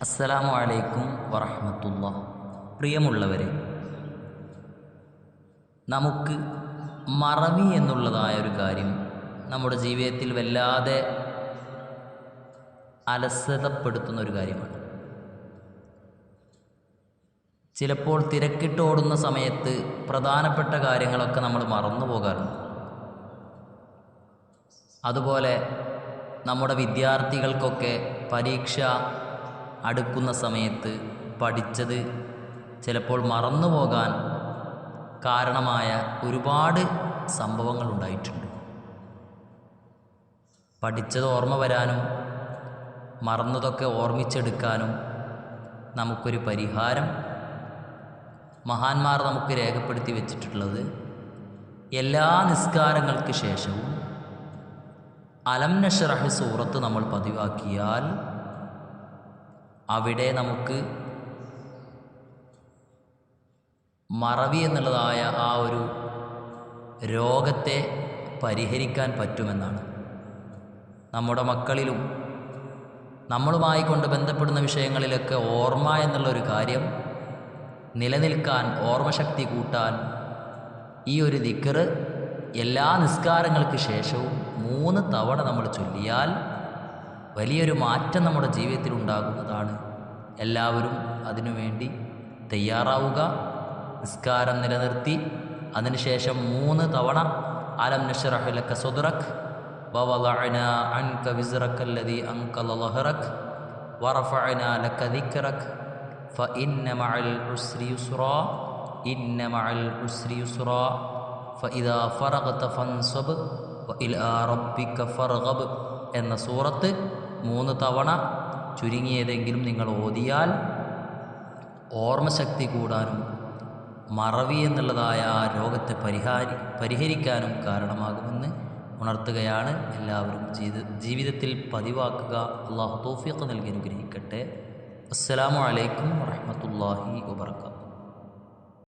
അസ്സലാമു അലൈക്കും വറഹ്മത്തുള്ളാഹി. പ്രിയമുള്ളവരെ, നമുക്ക് മറവി എന്നുള്ളതായ ഒരു കാര്യം നമ്മുടെ ജീവിതത്തിൽ വല്ലാതെ അലസതപ്പെടുത്തുന്ന ഒരു കാര്യമാണ്. ചിലപ്പോൾ തിരക്കിട്ടോടുന്ന സമയത്ത് പ്രധാനപ്പെട്ട കാര്യങ്ങളൊക്കെ നമ്മൾ മറന്നു പോകാറുണ്ട്. അതുപോലെ നമ്മുടെ വിദ്യാർത്ഥികൾക്കൊക്കെ പരീക്ഷ അടുക്കുന്ന സമയത്ത് പഠിച്ചത് ചിലപ്പോൾ മറന്നു പോകാൻ കാരണമായ ഒരുപാട് സംഭവങ്ങൾ ഉണ്ടായിട്ടുണ്ട്. പഠിച്ചത് ഓർമ്മ വരാനും മറന്നതൊക്കെ ഓർമ്മിച്ചെടുക്കാനും നമുക്കൊരു പരിഹാരം മഹാന്മാർ നമുക്ക് രേഖപ്പെടുത്തി വെച്ചിട്ടുള്ളത്, എല്ലാ നിസ്കാരങ്ങൾക്ക് ശേഷവും അലം നശ്റഹ് സൂറത്ത് നമ്മൾ പതിവാക്കിയാൽ അവിടെ നമുക്ക് മറവി എന്നുള്ളതായ ആ ഒരു രോഗത്തെ പരിഹരിക്കാൻ പറ്റുമെന്നാണ്. നമ്മുടെ മക്കളിലും നമ്മളുമായി കൊണ്ട് ബന്ധപ്പെടുന്ന വിഷയങ്ങളിലൊക്കെ ഓർമ്മ എന്നുള്ളൊരു കാര്യം നിലനിൽക്കാൻ, ഓർമ്മശക്തി കൂട്ടാൻ ഈ ഒരു ദിക്ർ എല്ലാ നിസ്കാരങ്ങൾക്ക് ശേഷവും 3 തവണ നമ്മൾ ചൊല്ലിയാൽ വലിയൊരു മാറ്റം നമ്മുടെ ജീവിതത്തിൽ ഉണ്ടാകുന്നതാണ്. എല്ലാവരും അതിനുവേണ്ടി തയ്യാറാവുക. നിസ്കാരം നിലനിർത്തി അതിനുശേഷം 3 തവണ അലം നശ്റഹ് ലക സദ്റക് വവളഅനാ അൻക വിസ്റക അല്ലദീ അൻഖള ളഹ്റക വറഫഅനാ ലക ദിക്റക ഫഇന്ന മഅൽ ഉസ്രി യുസ്റാ ഇന്ന മഅൽ ഉസ്രി യുസ്റാ ഫഇദാ ഫറഗത ഫൻസബ് വഇലാ റബ്ബിക ഫർഗബ് എന്ന സൂറത്ത് 3 തവണ ചുരുങ്ങിയതെങ്കിലും നിങ്ങൾ ഓതിയാൽ ഓർമ്മശക്തി കൂടാനും മറവി എന്നുള്ളതായ ആ രോഗത്തെ പരിഹരിക്കാനും കാരണമാകുമെന്ന് ഉണർത്തുകയാണ്. എല്ലാവരും ജീവിതത്തിൽ പതിവാക്കുക. അള്ളാഹു തൗഫീഖ് നൽകി അനുഗ്രഹിക്കട്ടെ. അസ്സലാമു അലൈക്കും വറഹ്മത്തുള്ളാഹി വബറകാതുഹു.